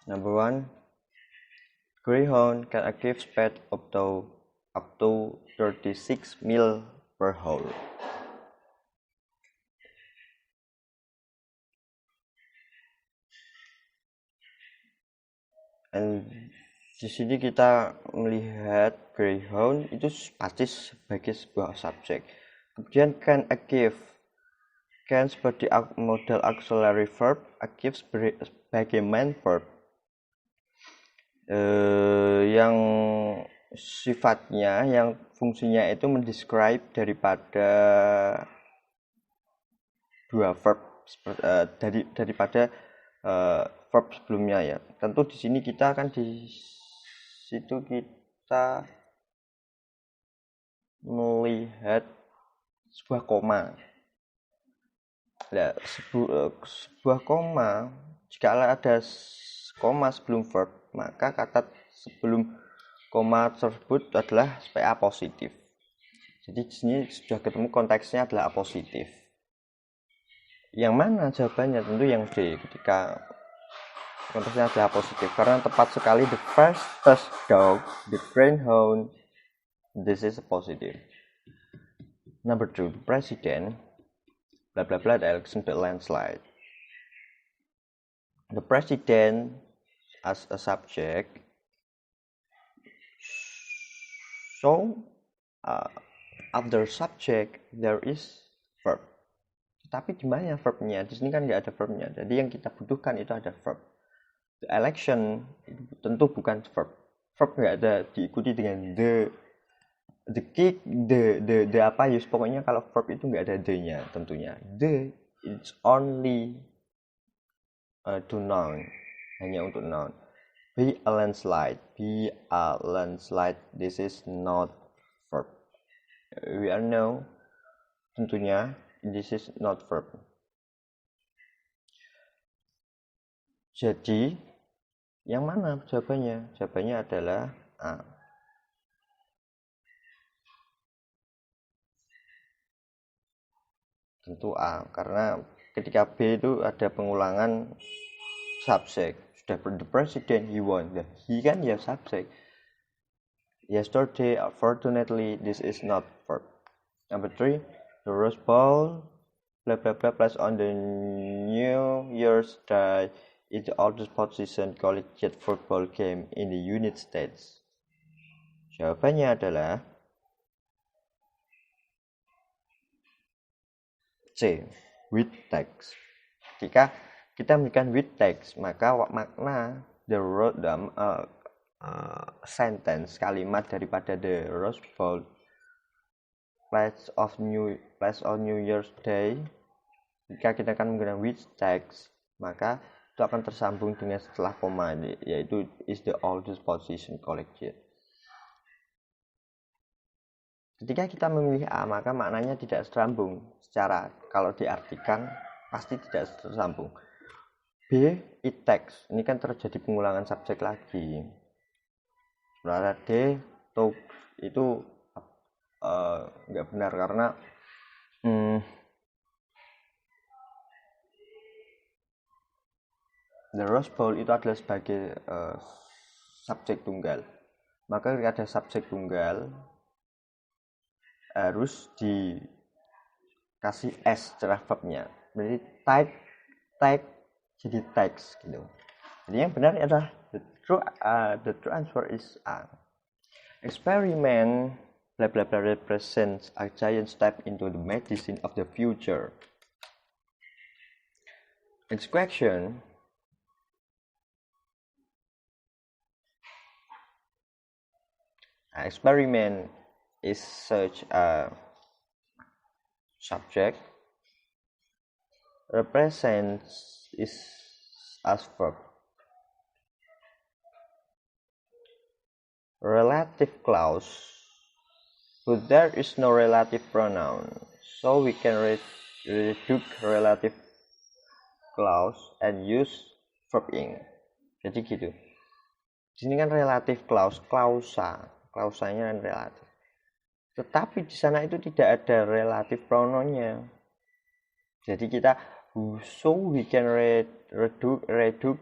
Number 1, greyhound can achieve speed up to 36 mil per hour. And di sini kita melihat greyhound itu pasti sebagai sebuah subjek. Kemudian can sebagai modal auxiliary verb, achieve sebagai main verb. Yang sifatnya, yang fungsinya itu mendescribe daripada dua verb daripada verb sebelumnya ya. Tentu di sini kita akan di situ kita melihat sebuah koma. Nah, sebuah koma, jika ada koma sebelum verb, maka kata sebelum koma tersebut adalah SPA positif. Jadi di sini sudah ketemu konteksnya adalah positif. Yang mana jawabannya? Tentu yang D, ketika konteksnya adalah positif, karena tepat sekali the first dog, the greyhound, this is positive. Number 2, the president, blah blah blah, the election, the landslide. The president as a subject, so after subject there is verb. Tapi di mana verbnya? Di sini kan nggak ada verbnya. Jadi yang kita butuhkan itu ada verb. The election tentu bukan verb. Verb nggak ada diikuti dengan the kick, the apa ya. Pokoknya kalau verb itu nggak ada the-nya tentunya. The it's only to noun, hanya untuk noun. Be a landslide. This is not verb. We all know tentunya this is not verb. Jadi yang mana jawabannya? Jawabannya adalah A. Tentu A, karena ketika B itu ada pengulangan subjek. Sudah the president, he won. He kan ya subjek. Yesterday, unfortunately, this is not verb. Number 3, the Rose Bowl, blah blah blah, plus on the New Year's Day is the oldest position collegiate football game in the United States. Jawabannya adalah C, with text. Jika kita memberikan with text, maka makna sentence, kalimat daripada the Rose Bowl place on New Year's Day, jika kita akan menggunakan with text, maka itu akan tersambung dengan setelah koma, yaitu is the oldest position collegiate. Ketika kita memilih A, maka maknanya tidak tersambung. Secara kalau diartikan pasti tidak tersambung. B, it takes. Ini kan terjadi pengulangan subjek lagi. Sementara D, took, itu nggak benar karena the Rose Bowl itu adalah sebagai subjek tunggal. Maka ketika ada subjek tunggal harus dikasih S secara verbnya. Jadi take jadi text gitu. Jadi yang benar adalah the true answer is A. Experiment blah blah blah represents a giant step into the medicine of the future. Next question. Experiment is such a subject. Represents is as verb. Relative clause, but there is no relative pronoun, so we can reduce relative clause and use verb ing. Jadi gitu. Di sini kan relative clause, klausanya kan relatif. Tetapi di sana itu tidak ada relative pronounnya. Jadi kita so we can reduce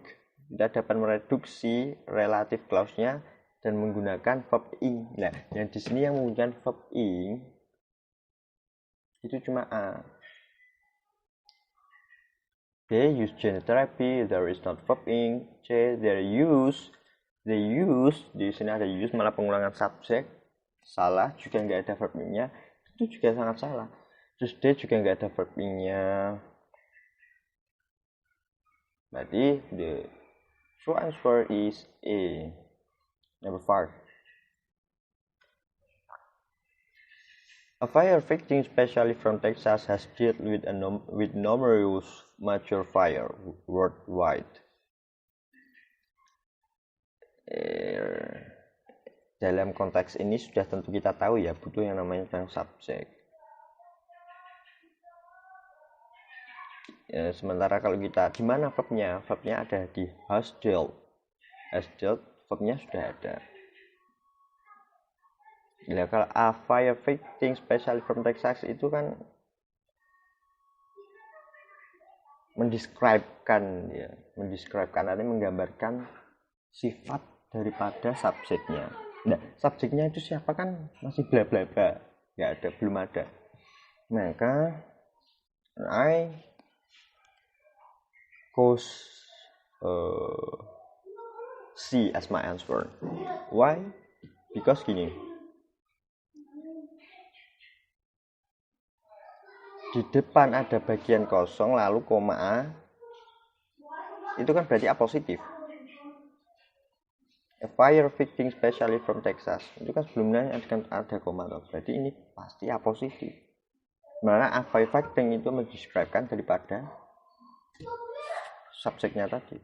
kita dapat mereduksi relative clause-nya dan menggunakan verb ing. Nah, yang di sini yang menggunakan verb ing itu cuma A. B. Use genitive. B. There is not verb ing. C. They use. Di sini ada use malah pengulangan subjek. Salah, juga nggak ada verb ing-nya. Itu juga sangat salah. Terus D juga nggak ada verb ing-nya. Berarti the true answer is A. Number 5. A fire victim, especially from Texas, has dealt with numerous major fire worldwide. Dalam konteks ini sudah tentu kita tahu ya, butuh yang namanya tentang subjek. Sementara kalau kita di mana verbnya? Verbnya ada di has dealt. Has dealt, verbnya sudah ada. Ya, kalau a fire victim, especially from Texas, itu kan mendeskripsikan ya, artinya menggambarkan sifat daripada subjeknya. Nah, subjeknya itu siapa kan masih bla bla bla, nggak ada, belum ada. Maka I choose C as my answer. Why? Because gini, di depan ada bagian kosong lalu koma A, itu kan berarti A positif. A fire victim, especially from Texas, itu kan sebelumnya ada koma, berarti ini pasti A positif. Mana A fire victim itu mendeskripsikan daripada subjeknya tadi.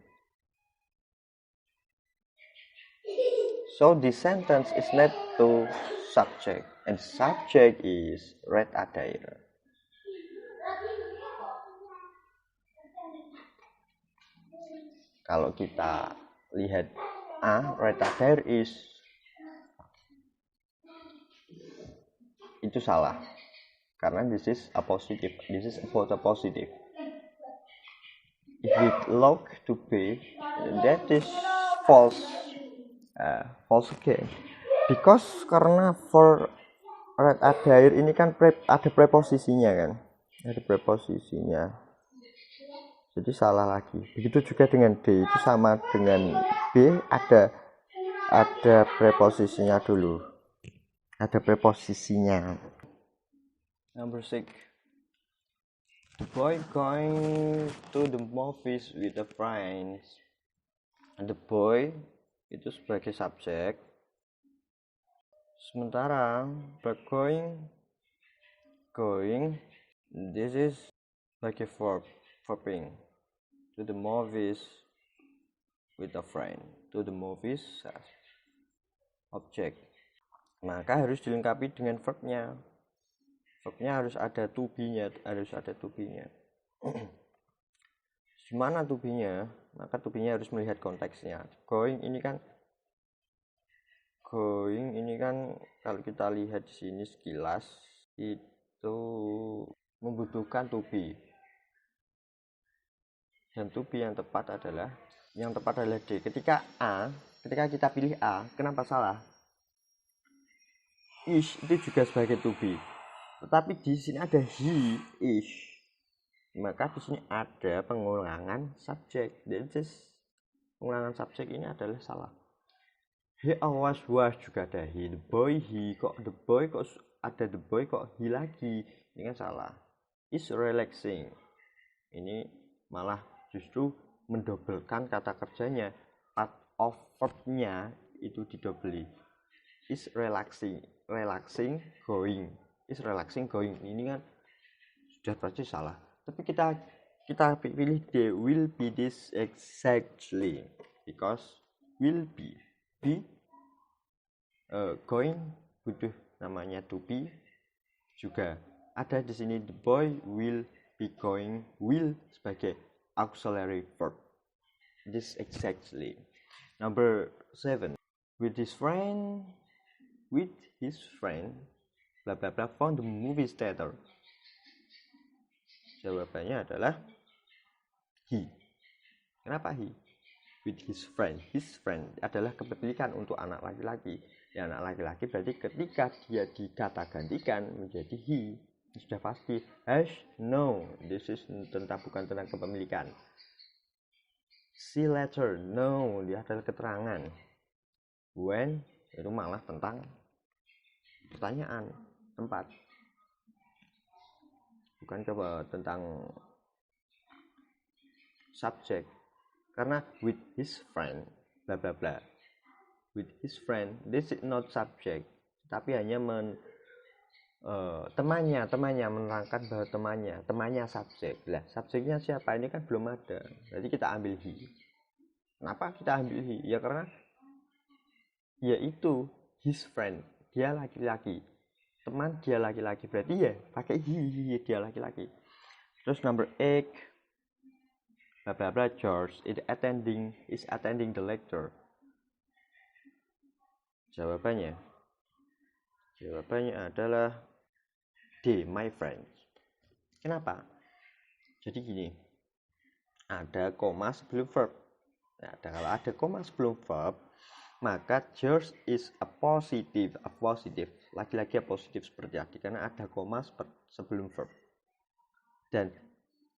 So the sentence is not to subject, and subject is Red Adair. Kalau kita lihat A, Red Adair is, itu salah. Karena this is a positive. This is about a positive. If we look to B, that is false. False again. Because karena for Red Adair ini kan ada preposisinya kan. Ada preposisinya. Jadi salah lagi. Begitu juga dengan D, itu sama dengan B, ada preposisinya dulu. Ada preposisinya. Number 6. The boy going to the movies with the friends. And the boy itu sebagai subjek. Sementara going this is sebagai verb. Verbing. To the movies with a friend. To the movies object. Maka harus dilengkapi dengan verbnya. Verbnya harus ada to be-nya, Gimana to be-nya? Maka to be-nya harus melihat konteksnya. Going ini kan kalau kita lihat di sini sekilas itu membutuhkan to be. Dan to be yang tepat adalah D. Ketika kita pilih A, kenapa salah? Is itu juga sebagai to be. Tetapi di sini ada he is. Maka di sini ada pengulangan subjek. Jadi pengulangan subjek ini adalah salah. He always was juga ada he. The boy kok ada the boy kok he lagi. Ini kan salah. Is relaxing. Ini malah justru mendobelkan kata kerjanya. Part of verb-nya itu didobeli. Is relaxing going. Is relaxing going. Ini kan sudah pasti salah. Tapi kita pilih D, will be this exactly. Because will be going butuh namanya to be. Juga ada di sini the boy will be going, will sebagai auxiliary verb. This exactly. Number 7. With his friend bla bla bla found the movie theater. Jawabannya adalah he. Kenapa he? with his friend. His friend adalah kepemilikan untuk anak laki-laki. Ya, anak laki-laki berarti ketika dia dikata gantikan menjadi he, sudah pasti no, this is bukan tentang kepemilikan. See later, no, dia adalah keterangan. When, itu malah tentang pertanyaan, tempat, bukan tentang subjek. Karena with his friend, bla bla bla, with his friend, this is not subject, tapi hanya temannya menerangkan bahwa temannya subjek. Lah, subjeknya siapa ini kan belum ada, jadi kita ambil he. Kenapa kita ambil he? Ya karena yaitu his friend, dia laki-laki, teman dia laki-laki, berarti ya pakai he dia laki-laki. Terus number 8, bla bla bla, George is attending the lecture. Jawabannya adalah D, my friend. Kenapa? Jadi gini, ada koma sebelum verb. Nah, kalau ada koma sebelum verb, maka George is a positive. Laki-laki positif seperti tadi, karena ada koma sebelum verb. Dan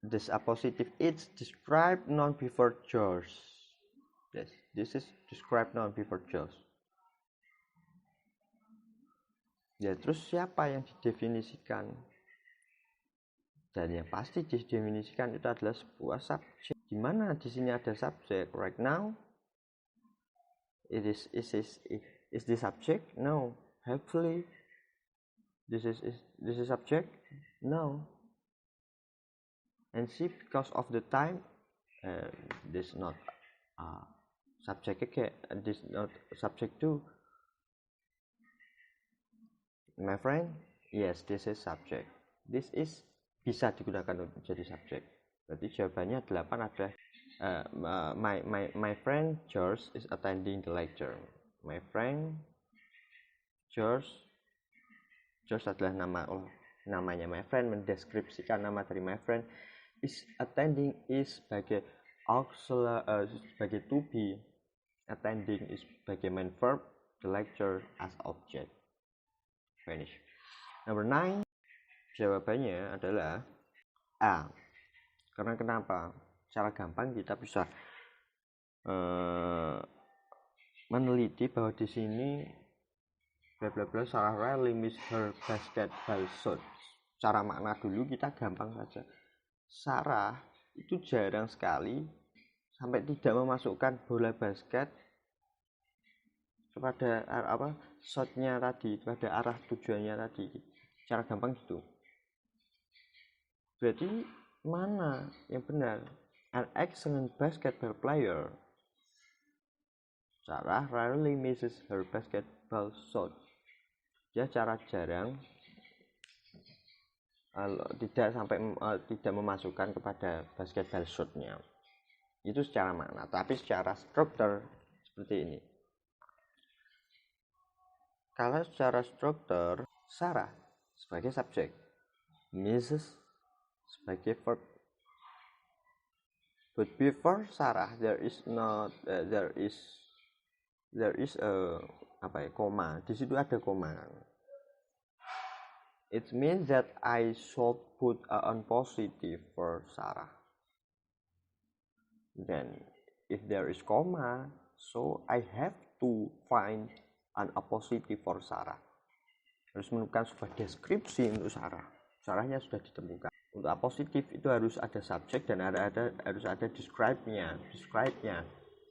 this a positive, it's described noun before George. Yes, this is described noun before George. Ya, terus siapa yang didefinisikan? Dan yang pasti didefinisikan itu adalah sebuah subjek. Di mana di sini ada subjek? Right now, is the subject? No. Hopefully, this is subject? No. And see, because of the time, this not subject again. This not subject to. My friend, yes, this is subject. This is bisa digunakan untuk jadi subjek. Berarti jawabannya 8 adalah my friend George is attending the lecture. My friend George adalah namanya my friend, mendeskripsikan nama dari my friend. Is attending is sebagai sebagai to be. Attending is sebagai main verb, the lecture as object. Finish. Number 9, jawabannya adalah A. Karena kenapa? Secara gampang kita bisa meneliti bahwa di sini bla bla bla Sarah rarely miss her basketball shot. Secara makna dulu kita gampang saja. Sarah itu jarang sekali sampai tidak memasukkan bola basket kepada shotnya tadi, pada arah tujuannya tadi. Secara gampang gitu. Berarti mana yang benar? An excellent basketball player. Sarah rarely misses her basketball shot. Dia cara jarang tidak memasukkan kepada basketball shotnya. Itu secara makna, tapi secara struktur seperti ini. Kalau secara struktur, Sarah sebagai subjek, misses sebagai verb. But before Sarah there is koma. Di situ ada koma. It means that I should put on positive for Sarah. Then if there is comma, so I have to find an positive for Sarah. Harus menemukan sebuah deskripsi untuk Sarah. Sarahnya sudah ditemukan. Untuk positif itu harus ada subjek dan harus ada describe-nya.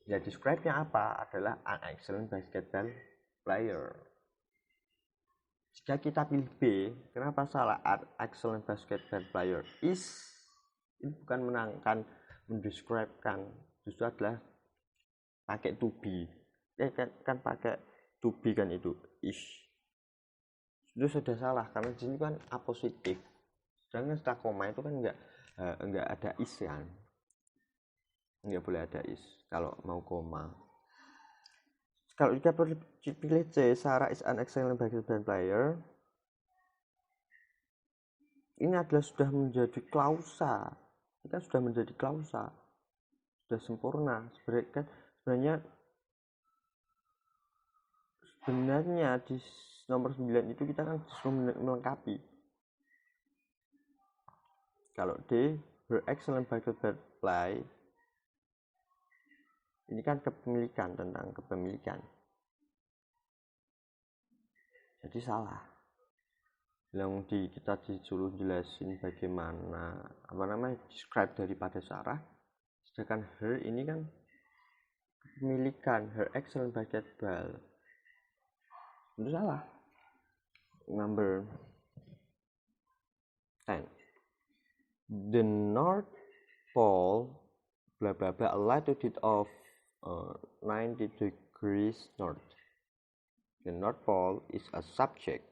Ya, describe-nya apa? Adalah an excellent basketball player. Jika kita pilih B, kenapa salah? An excellent basketball player is, ini bukan mendescribe-kan, justru adalah pakai to be. Kan pakai to be kan itu is. Itu sudah salah karena di sini kan apositif. Sedangkan setelah koma itu kan enggak ada is kan. Enggak boleh ada is kalau mau koma. Kalau kita pilih C, Sarah is an excellent basketball player. Ini adalah sudah menjadi klausa. Kita sudah menjadi klausa. Sudah sempurna. Sebenarnya kan sebenarnya di nomor 9 itu kita kan disuruh melengkapi. Kalau D, her excellent basketball play, ini kan kepemilikan, tentang kepemilikan. Jadi salah. Yang kita disuruh jelasin bagaimana describe daripada Sarah, sedangkan her ini kan kepemilikan, her excellent basketball. Itu salah. Number 10. The North Pole, blah blah blah, a latitude of 90 degrees north. The North Pole is a subject.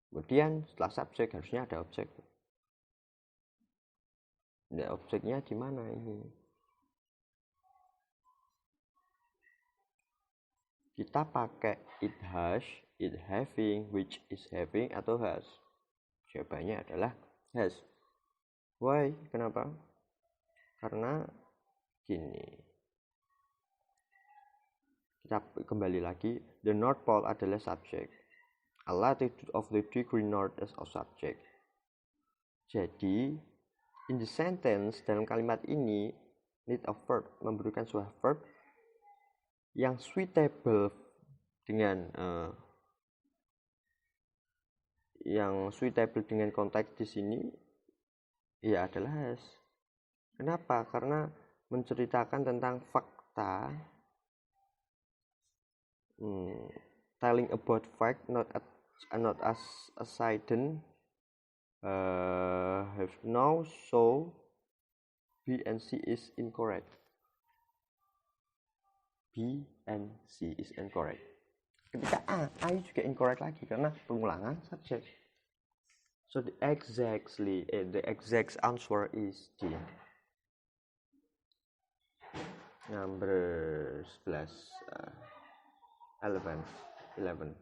Kemudian setelah subjek harusnya ada objek. Nah, objeknya di mana ini? Kita pakai it has, it having, which is having, atau has. Jawabannya adalah has. Why? Kenapa? Karena gini. Kita kembali lagi. The North Pole adalah subjek. A latitude of the degree north as a subject. Jadi, in the sentence, dalam kalimat ini, need a verb, memberikan sebuah verb yang suitable dengan konteks di sini, ya adalah has. Kenapa? Karena menceritakan tentang fakta, telling about fact, not as a sudden have now, so B and C is incorrect. B and C is incorrect. Ketika A juga incorrect lagi karena pengulangan subjek. So the exact answer is D. Number 11.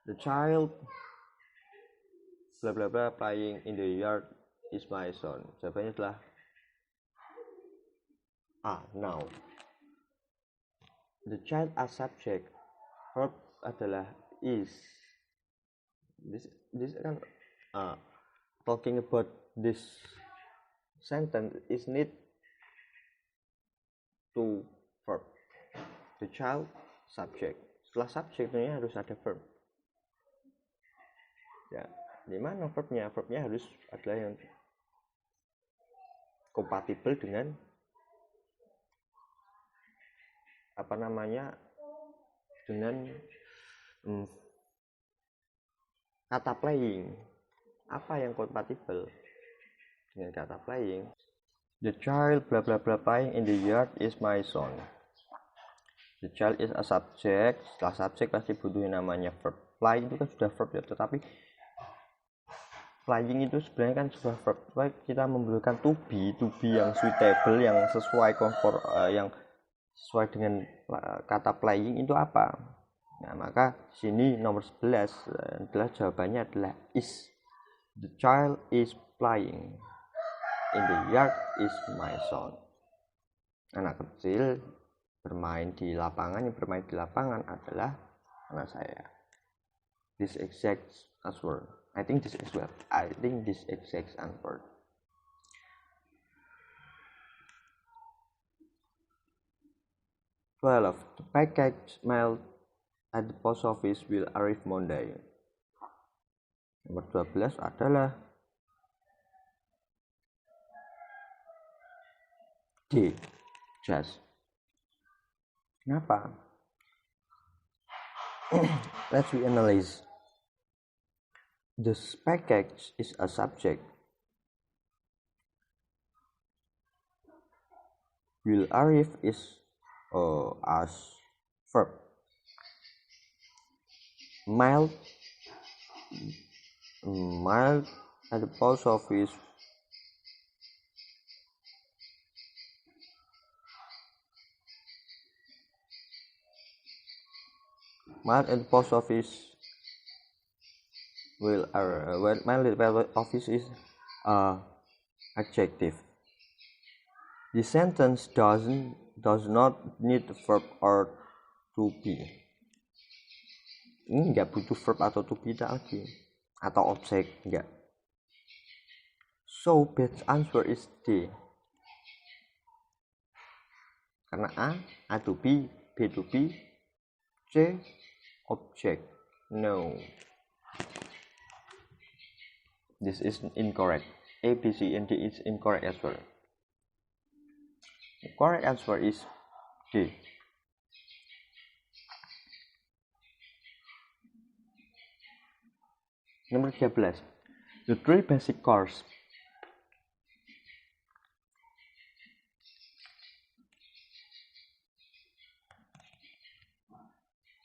The child blah blah blah playing in the yard is my son. Jawabannya adalah A, now. The child as subject, verb adalah is. This kan talking about this sentence is need to verb. The child subject. Setelah subject ini harus ada verb. Ya, di mana verbnya? Verbnya harus adalah yang kompatibel dengan dengan kata playing. Apa yang kompatibel dengan kata playing? The child blah blah blah playing in the yard is my son. The child is a subject. Setelah subjek pasti butuh namanya verb. Playing itu kan sudah verb ya, tetapi playing itu sebenarnya kan sebuah verb. Kita membutuhkan to be yang suitable, yang sesuai yang sesuai dengan kata playing itu apa? Nah, maka sini nomor 11 adalah jawabannya adalah is. The child is playing in the yard is my son. Anak kecil bermain di lapangan, yang bermain di lapangan adalah anak saya. This exact answer. I think this exact answer. The package mailed at the post office will arrive Monday. Nomor 12 adalah D, just. Kenapa? Let's analyze. This package is a subject. Will arrive is as verb. Mailed at the post office mailed at the post office will mailed at the office is adjective. The sentence does not need verb or to be. Ini nggak butuh verb atau to be lagi, atau objek, nggak. So best answer is D. Karena A to B to B, C object. No, this is incorrect. A, B, C, and D is incorrect as well. The correct answer is D. Nomor 13. The three basic chords.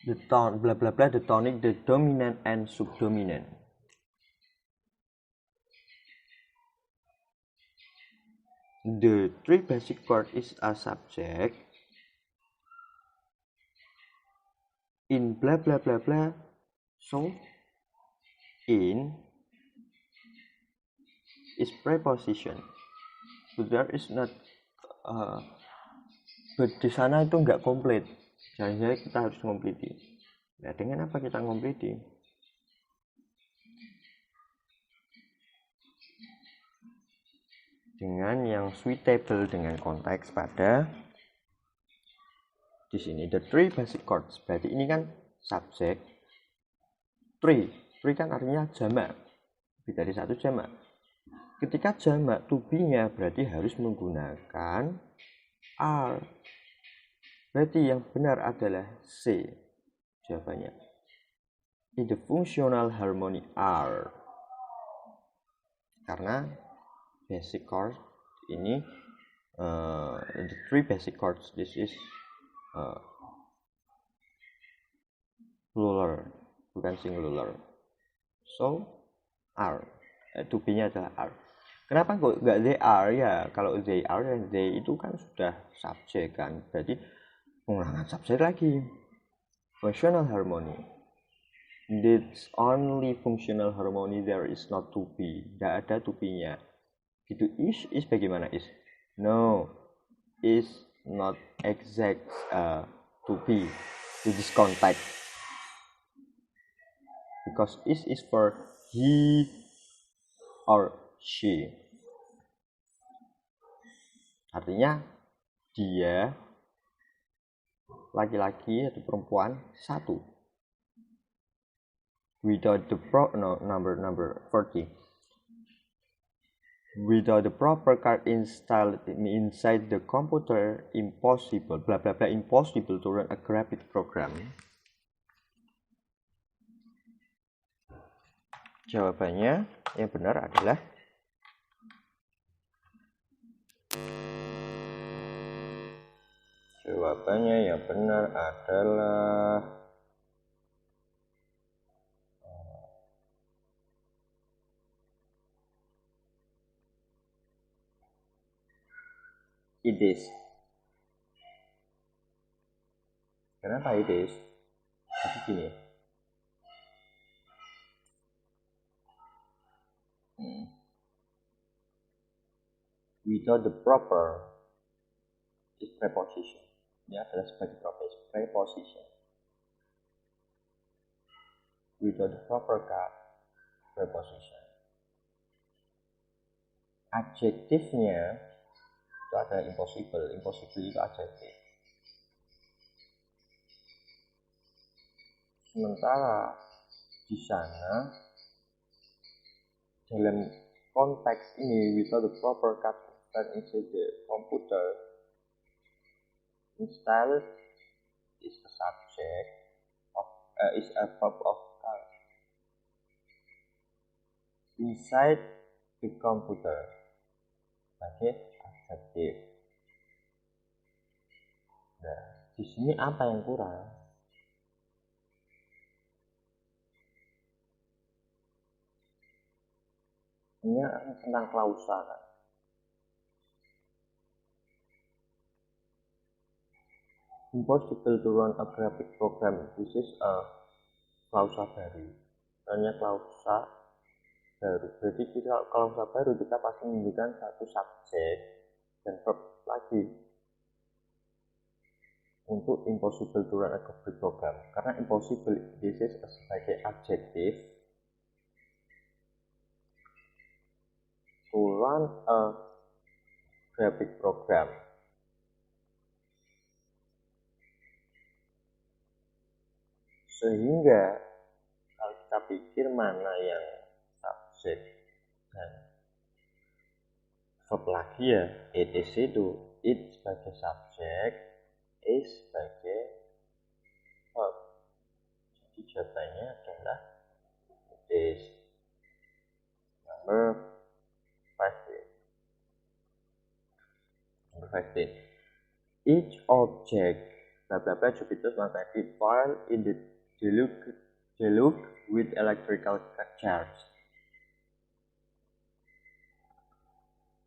The tone, blah blah blah, the tonic, the dominant, and subdominant. The three basic chords is a subject in blah blah blah blah. So in is preposition, but there is not. But di sana itu nggak komplit. Jadi kita harus kompliti. Nah, dengan apa kita kompliti? Dengan yang suitable dengan konteks pada di sini. The three basic chords. Berarti ini kan subjek. Three kan artinya jamak. Lebih dari satu jamak. Ketika jamak to be-nya berarti harus menggunakan are. Berarti yang benar adalah C jawabannya. In the functional harmony are. Karena basic chords ini the three basic chords, this is plural, bukan singular. So are, to be-nya adalah are. Kenapa kok nggak they are ya? Kalau they are dan they itu kan sudah subjek kan, berarti pengulangan subjek lagi. Functional harmony. It's only functional harmony, there is not to be. Tidak ada to be-nya. Itu is bagaimana is? No, is not exact to be to this context. Because is for he or she. Artinya dia laki-laki atau perempuan satu. Without the number 40. Without the proper card installed inside the computer, impossible, blah blah blah, impossible to run a graphic program. Jawabannya yang benar adalah it is. Kenapa it is? Jadi gini. Without the proper is preposition. Ini adalah sebagai preposition. Without the proper preposition. Adjektifnya itu ada impossible. Impossible itu adjektif. Sementara di sana dalam konteks ini without the proper card inside the computer, install is a subject of is a verb of card inside the computer sebagai adjektif. Nah, di sini apa yang kurang? Ini tentang klausa kan. Impossible to run a graphic program. This is a klausa baru. Hanya klausa baru. Jadi kita klausa baru kita pasti menunjukkan satu subjek dan verb lagi untuk impossible to run a complete program, karena impossible this is sebagai adjective to run a graphic program. Sehingga kalau kita pikir mana yang subjek dan verb lagi ya, it is itu, it sebagai subjek, is sebagai verb. Jadi jawabannya adalah it is. Number 15. Each object blah blah blah should be magnetic while in the dilute with electrical charge.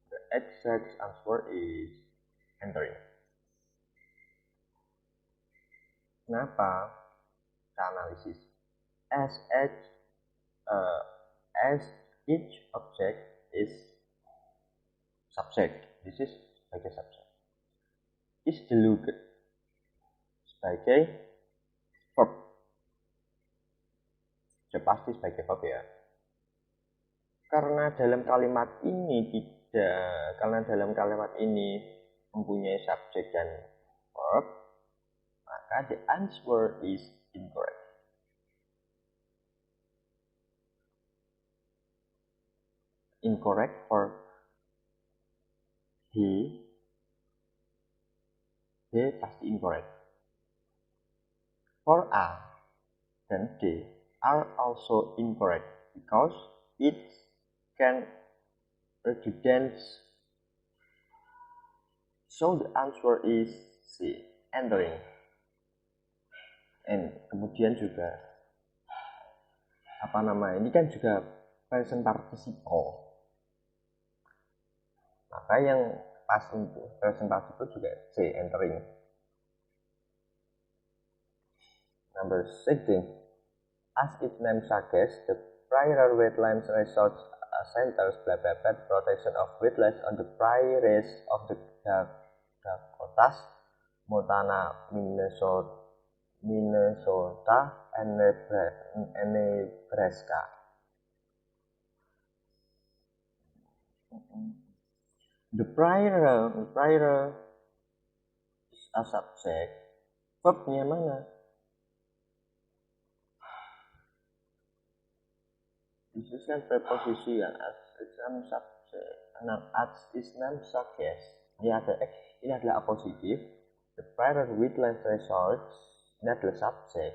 The exact answer is entering. Kenapa? Kita analisis. As each object is subject. This is sebagai subject. Is diluted sebagai verb. Sudah pasti sebagai verb ya. Karena dalam kalimat ini mempunyai subjek dan verb, maka the answer is incorrect. Incorrect for D pasti incorrect. For A dan D are also incorrect because it can redundant. So the answer is C, entering. And kemudian juga ini kan juga present participle. Maka yang pas untuk present participle juga C, entering. Number 16. As its name suggests, the prior wetlands resource centers blah blah blah protection of wetlands on the prairies of the Dakotas, Montana, Minnesota, and Nebraska. The prior is a subject. Verbnya mana? This is kan preposisi ya, as is name subject. As is name suggest. Ini adalah apositif. The prior wetlands resource ini adalah subjek.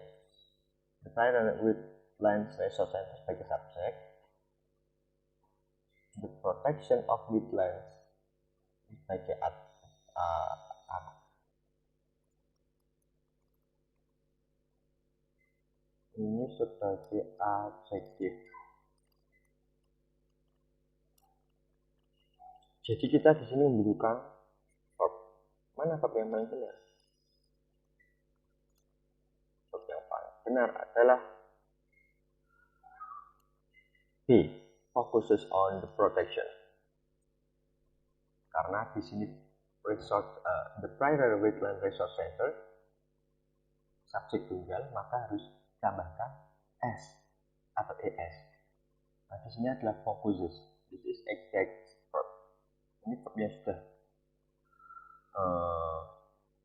The prior wetlands resource center sebagai subjek. The protection of wetlands sebagai ini sebagai adjektif. Jadi kita di sini membutuhkan verb. Mana verb yang paling benar? Verb yang paling benar adalah B, focuses on the protection. Karena di sini the prior wetland resource center subjek tunggal, maka harus tambahkan s atau es. Nah, di sini adalah focuses. This is exact verb. Ini verbnya sudah.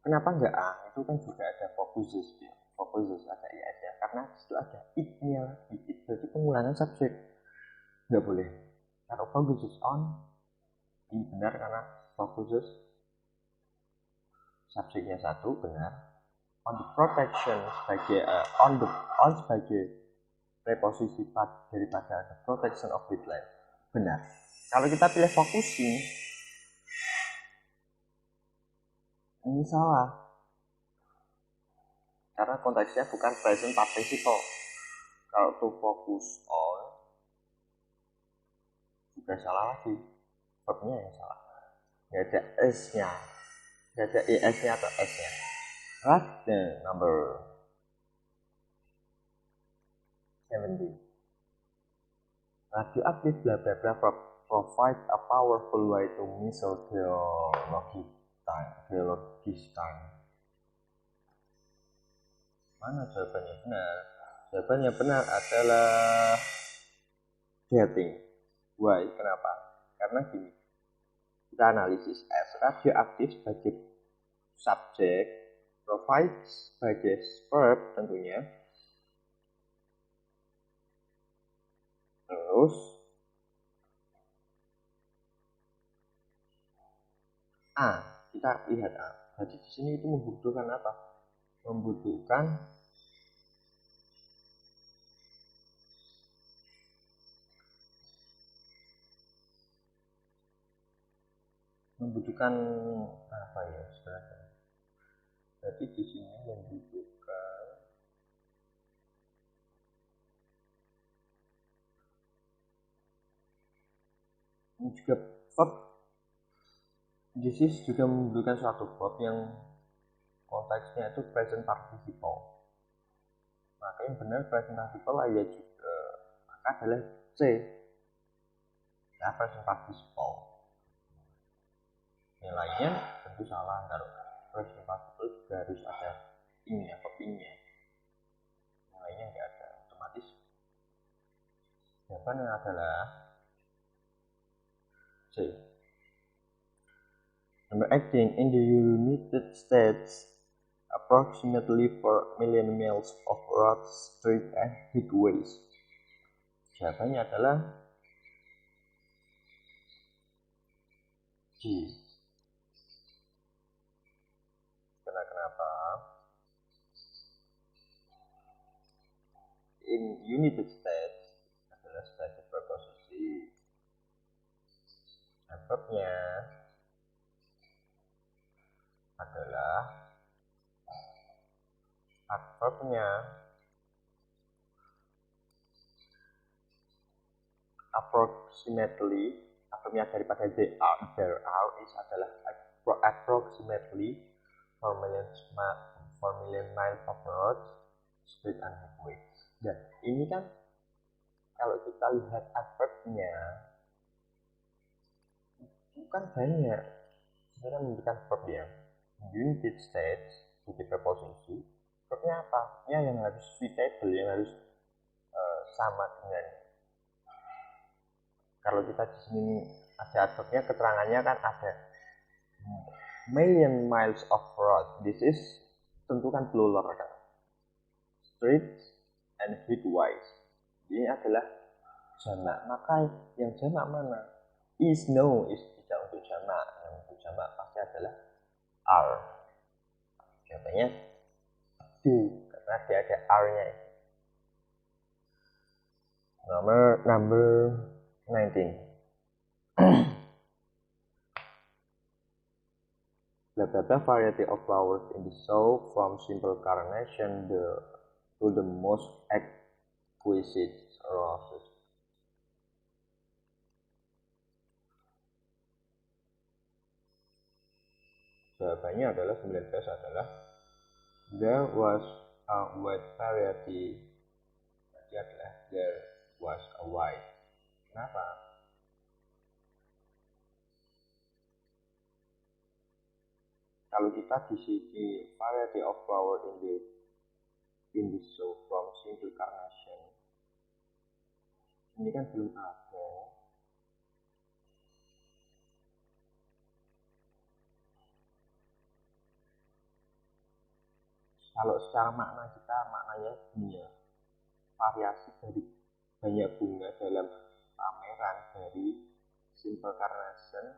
Kenapa enggak A? Itu kan juga ada focuses ya. Focuses ada es ya. Karena setelah ada it-nya, it berarti pengulangan subjek. Enggak boleh. Kalau focuses on, ini benar karena focuses subjeknya satu benar. On the protection sebagai on sebagai preposisi daripada the protection of wetland benar. Kalau kita pilih focusing ini salah karena konteksnya bukan present participle. Kalau to focus on juga salah lagi, verbnya yang salah, nggak ada s-nya, nggak ada es-nya atau s-nya. Right, then number 17. Radioactive blah blah blah provide a powerful way to measure geology. time, biologis time. Mana jawabannya benar? Jawabannya benar adalah dating. Why? Kenapa? Karena gini, kita analisis as radioaktif sebagai subjek, provides sebagai verb tentunya. Terus kita lihat A. Jadi di sini itu membutuhkan apa? Membutuhkan apa ya sebenarnya? Jadi di sini membutuhkan ini juga verb. This is juga membutuhkan suatu verb yang konteksnya itu present participle. Maka yang benar present participle ya juga. Maka adalah C. Ya, present participle. Yang lainnya tentu salah. Kalau present participle juga harus ada ing-nya, verb-ing-nya. Yang lainnya nggak ada. Otomatis jawabannya adalah C. Number 18, in the United States, approximately 4 million miles of road, street, and highways. Jawabannya adalah G. Kenapa? In United States adalah sebagai preposisi. Adverbnya adalah approximately. Adverbnya daripada there are is adalah approximately 4 million miles of road, street, and highway. Dan ini kan kalau kita lihat adverbnya bukan banyak, sebenarnya memberikan verb yang United States sebagai preposisi. Verbnya apa? Ya yang harus suitable, yang harus sama dengan. Kalau kita di sini ada adverbnya, keterangannya kan ada million miles of road. This is tentukan plural kan. Streets and highways. Ini adalah jamak. Maka yang jamak mana? Is no, is tidak untuk jamak. Yang untuk jamak pasti adalah are. Jawabannya D, karena dia ada are-nya. Number 19. The variety of flowers in the show from simple carnation to the most exquisite roses. Jawabannya adalah 19 adalah there was a wide variety. Jadi adalah there was a wide. Kenapa? Kalau kita di sini variety of flower in the show from simple carnation, ini kan belum ada. Kalau secara makna kita maknanya gini ya, variasi dari banyak bunga dalam pameran dari simple carnation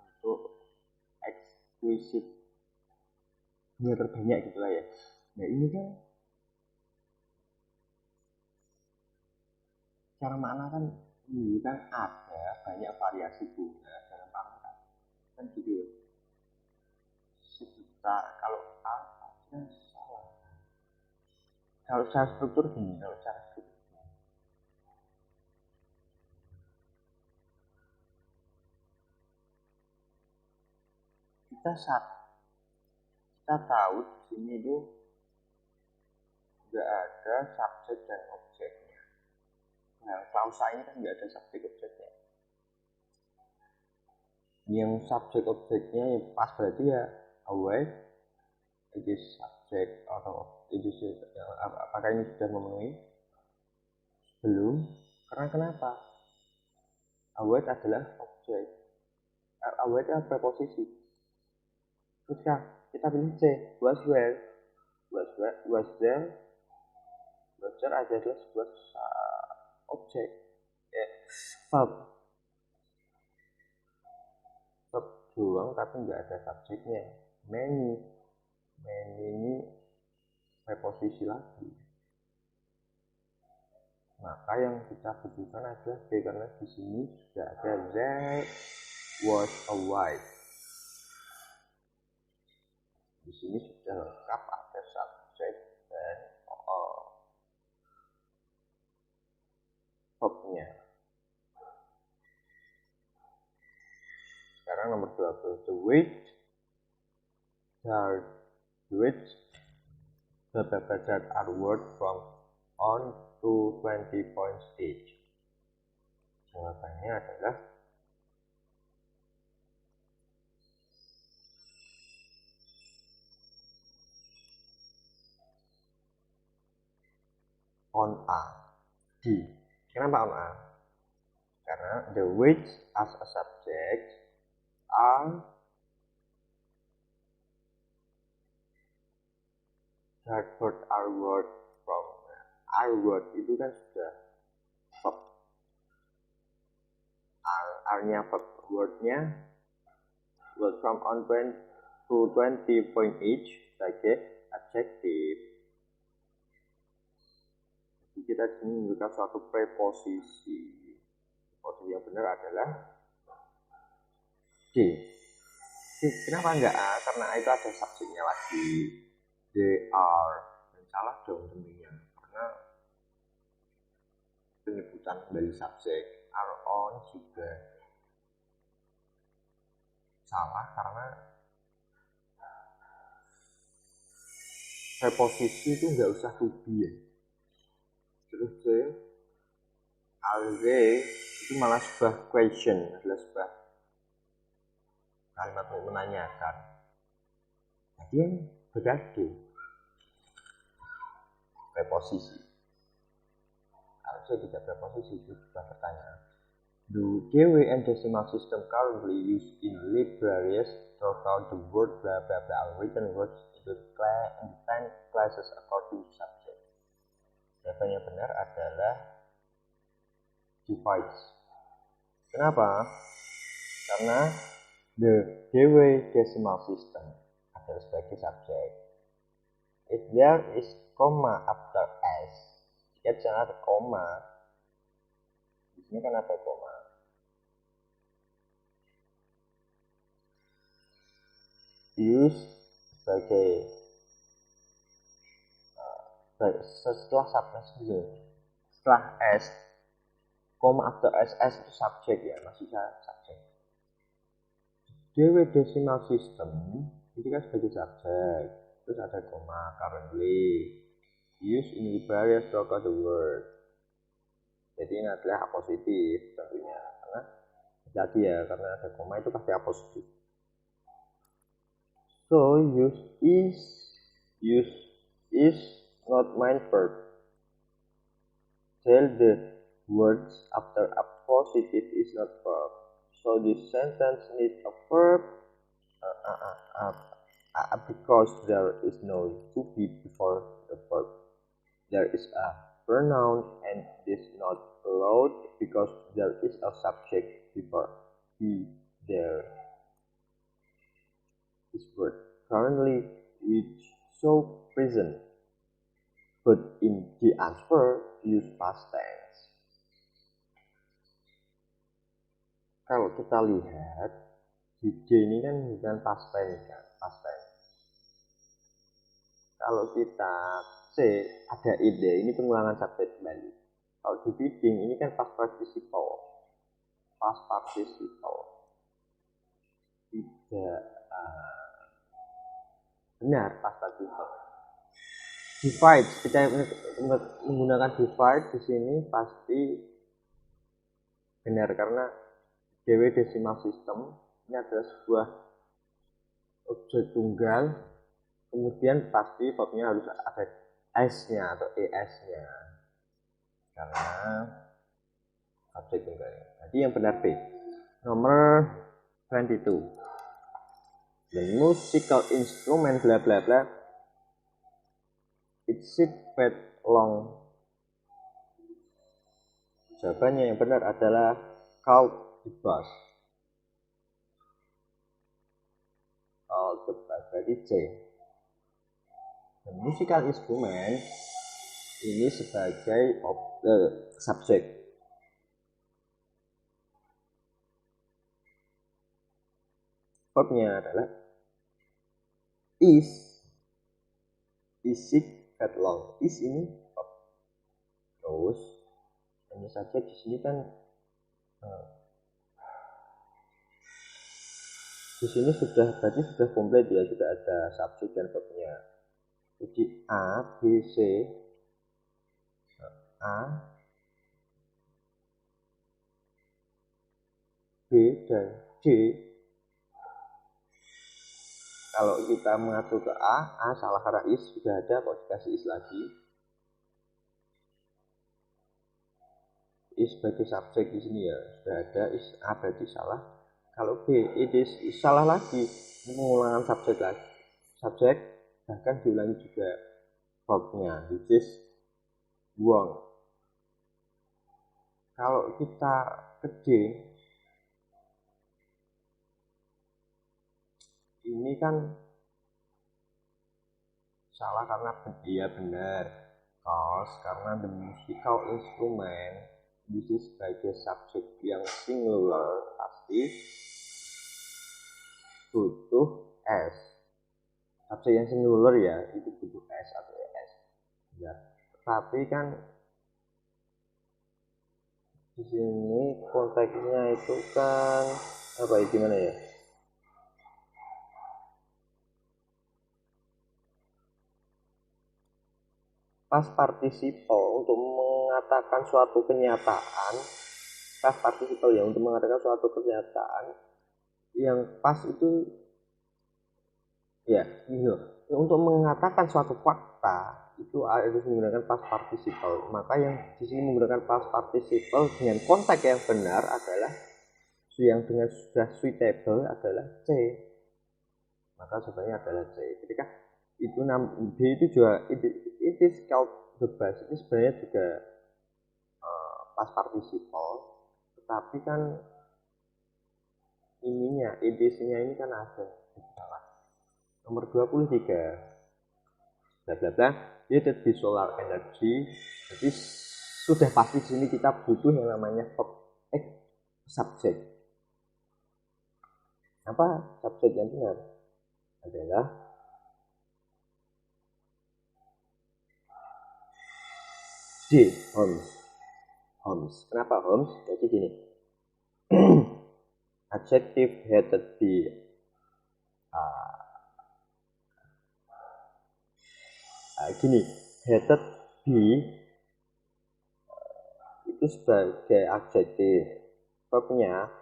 untuk exquisite bunga terbanyak gitulah ya. Nah ini kan secara makna kan ini kan ada banyak variasi bunga dalam pameran kan gitu. Kalau apa salah. Kalau secara struktur gini, kalau secara struktur kita tahu di sini itu nggak ada subjek dan objeknya. Nah, klausa ini kan nggak ada subjek objeknya. yang subjek objeknya yang pas berarti ya awake it is subject atau it is apakah ini sudah memenuhi? Belum. Karena kenapa? Awake adalah objek. Awake adalah preposisi. Terus kita pilih C, was where adalah sebuah objek. Verb doang tapi nggak ada subjeknya. Many ini preposisi lagi. Maka yang kita butuhkan adalah B karena di sini sudah ada there was a wife. Di sini sudah lengkap ada subjek dan verbnya. Sekarang nomor 20. The weight that are worth from on to 20 point stage. Jawabannya adalah on A. D. Kenapa on A? Karena the weights as a subject are are word itu kan sudah verb. R-nya verb, wordnya word from on to 20 point each sebagai adjective. Jadi kita menunjukkan suatu preposisi. Posisi yang benar adalah D. Kenapa enggak A? Karena A itu ada subjeknya lagi. They are. Dan salah dong tentunya. Karena penyebutan kembali subjek. Are on juga salah karena preposisi itu enggak usah to be ya. Terus are they itu malah sebuah question, adalah sebuah kalimat untuk menanyakan. Jadi yang berarti preposisi. Harusnya tidak preposisi, itu sebuah pertanyaan. Do GWN decimal system currently used in libraries throughout the world blah blah blah written words into 10 classes according to subject? Jawaban yang benar adalah device. Kenapa? Karena the GW decimal system adalah sebagai subjek. If there is comma after S, jika di sana ada koma, di sini kan ada koma. Use sebagai setelah subjek, setelah S, koma after S itu subjek ya, masih subjek. GW decimal system itu kan sebagai subjek, terus ada koma currently use in various throughout the world. Jadi ini adalah apositif tentunya, karena jadi ya karena ada koma itu pasti apositif. So use is not main verb. Tell the words after a positive is not verb. So this sentence needs a verb because there is no to be before the verb. There is a pronoun and it is not allowed because there is a subject before be there. This word currently which so present, but in the answer use past tense. Kalau kita lihat di D ini kan bukan past tense kan, past tense. Kalau kita C ada ide, ini pengulangan subjek kembali. Kalau di bidding ini kan past participle, tidak benar past participle. Divide, kita menggunakan divide di sini pasti benar karena GW decimal system ini adalah sebuah objek tunggal, kemudian pasti verbnya harus ada s-nya atau es-nya karena objek tunggal. Jadi yang benar B. Nomor 22. The musical instrument bla bla bla. It sit quite long. Jawabannya yang benar adalah called the bass. Called the bass. Berarti C. The musical instrument ini sebagai subjek. Verbnya adalah is it that long. Is ini verb. Terus hanya saja di sini kan di sini berarti sudah komplit ya, sudah ada subjek dan verbnya. Jadi A, B, C, A, B, dan D. Kalau kita mengatur ke A salah karena is sudah ada, kalau dikasih is lagi. Is sebagai subjek di sini ya, sudah ada is A berarti salah. Kalau B, it is salah lagi, mengulangan subjek lagi. Subjek bahkan diulangi juga verbnya, which is buang. Kalau kita ke D, ini kan salah karena dia benar. Cause karena the musical instrument this is sebagai subjek yang singular pasti butuh s. Subjek yang singular ya itu butuh s atau es. Ya, tapi kan di sini konteksnya itu kan apa ya, gimana ya? Past participle untuk mengatakan suatu kenyataan, past participle ya untuk mengatakan suatu kenyataan yang pas itu ya gitu. Untuk mengatakan suatu fakta itu harus menggunakan past participle. Maka yang di sini menggunakan past participle dengan konteks yang benar adalah yang dengan sudah suitable adalah C. Maka jawabannya adalah C. Ketika itu D itu juga it is called the bass, ini sebenarnya juga past participle, tetapi kan ininya id-nya ini kan ada salah. Nomor 23 bla bla bla, yaitu di solar energy. Jadi sudah pasti di sini kita butuh yang namanya subjek. Apa subjek yang benar adalah D, Holmes. Kenapa Holmes? Jadi gini. Adjective headed B. Gini, headed B itu sebagai adjektif. Verbnya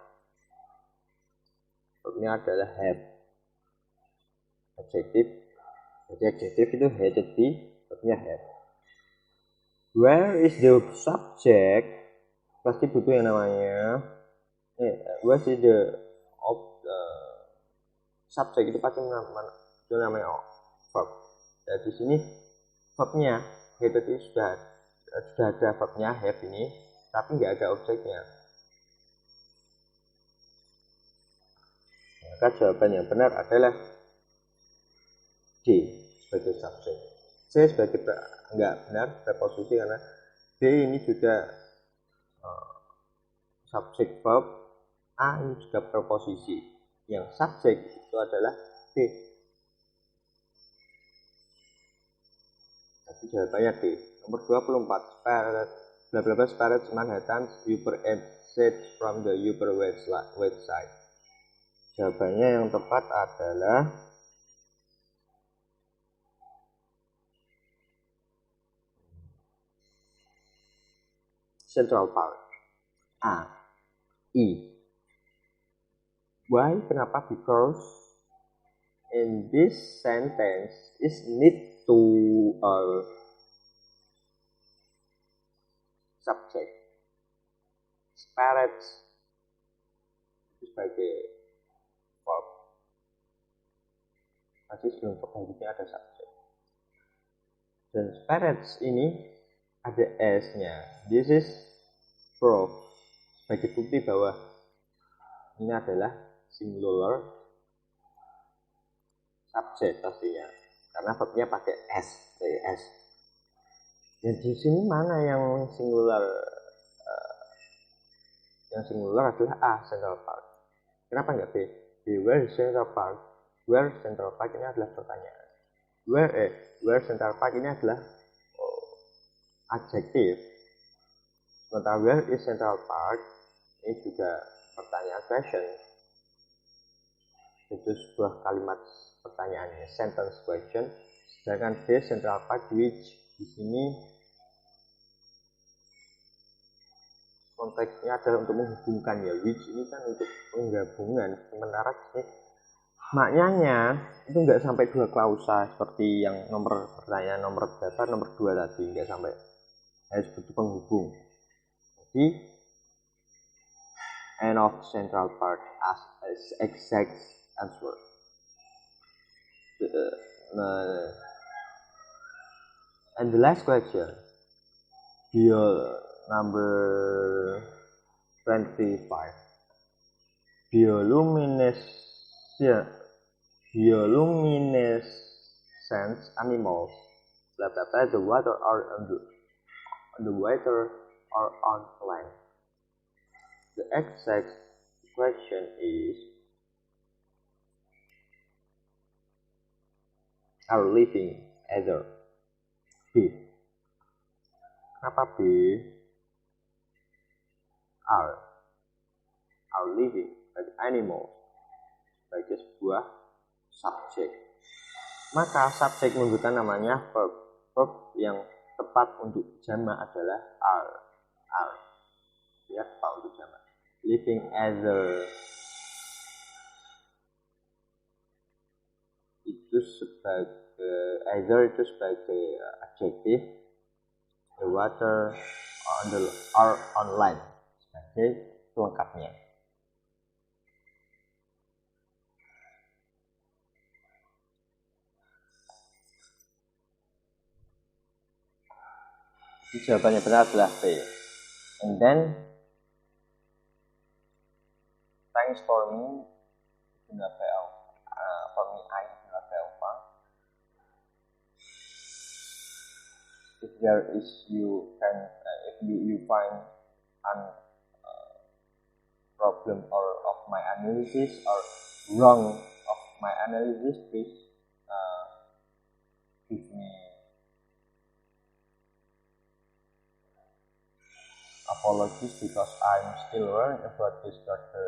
adalah have. Adjektif. Jadi adjektif itu headed B, verbnya have. Where is the subject? Pasti butuh yang namanya where is the subject, itu pasti itu namanya verb. Dan di sini verbnya headed itu sudah ada verbnya have ini, tapi nggak ada objeknya. Maka jawaban yang benar adalah D sebagai subjek. C sebagai enggak benar preposisi karena D ini juga subjek verb, A ini juga preposisi. Yang subjek itu adalah D. Jadi jawabannya D. Nomor 24, bla bla bla Spirit Manhattan Uber exit from the Uber website. Jawabannya yang tepat adalah Central Park. A, I, B, Why? Kenapa? Because in this sentence is need to subject. Spirits itu sebagai verb. Masih sebelum verb hidupnya ada subjek. Dan spirits ini ada s-nya. This is proof, sebagai bukti bahwa ini adalah singular subject pastinya, karena verbnya pakai s, s. Dan di sini mana yang singular? Yang singular adalah A, Central Park. Kenapa nggak B? Where is Central Park? Where Central Park ini adalah pertanyaan. Where Central Park ini adalah adjektif. Sementara where is Central Park ini juga pertanyaan, question. Itu sebuah kalimat pertanyaannya, sentence question. Sedangkan B, Central Park, which di sini konteksnya adalah untuk menghubungkan ya, which ini kan untuk penggabungan. Sementara ini maknanya itu nggak sampai dua klausa seperti yang nomor pertanyaan nomor berapa, nomor 2 tadi, nggak sampai, harus butuh penghubung. Jadi end of Central Park as exact answer. And the last question, number 25. Bioluminescent animals, blah blah blah, the water are on land. The exact question is, are living either. B. Kenapa B? Are living like animals sebagai sebuah subjek. Maka subjek menunjukkan namanya verb. Verb yang tepat untuk jamak adalah are. Ya, tepat untuk jamak. Living either itu sebagai adjektif. The water are on land sebagai pelengkapnya. Jawabannya benar adalah B. And then thanks for me, for me I Alpha. If there is if you find an problem of my analysis or wrong of my analysis, please give me apologies, because I'm still learning about this structure.